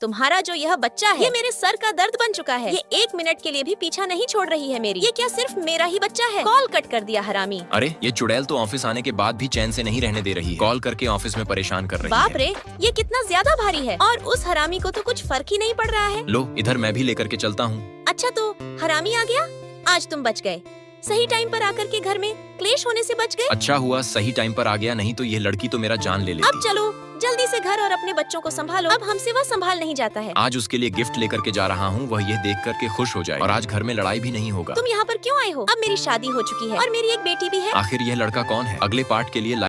तुम्हारा जो यह बच्चा है ये मेरे सर का दर्द बन चुका है। ये 1 मिनट के लिए भी पीछा नहीं छोड़ रही है मेरी। ये क्या सिर्फ मेरा ही बच्चा है? कॉल कट कर दिया हरामी। अरे ये चुड़ैल तो ऑफिस आने के बाद भी चैन से नहीं रहने दे रही है। कॉल करके ऑफिस में परेशान कर रही बाप है। रे, ये कितना ज्यादा भारी है और उस हरामी को तो कुछ फर्क ही नहीं पड़ रहा है। लो इधर मैं भी लेकर के चलता हूँ। अच्छा तो हरामी आ गया, आज तुम बच गए। सही टाइम पर आकर के घर में क्लेश होने से बच गए। अच्छा हुआ सही टाइम पर आ गया, नहीं तो ये लड़की तो मेरा जान ले अब लेती। चलो जल्दी से घर और अपने बच्चों को संभालो। अब हमसे वह संभाल नहीं जाता है। आज उसके लिए गिफ्ट लेकर के जा रहा हूँ, वह ये देख करके खुश हो जाए और आज घर में लड़ाई भी नहीं होगा। तुम यहाँ पर क्यों आए हो? अब मेरी शादी हो चुकी है और मेरी एक बेटी भी है। आखिर यह लड़का कौन है? अगले पार्ट के लिए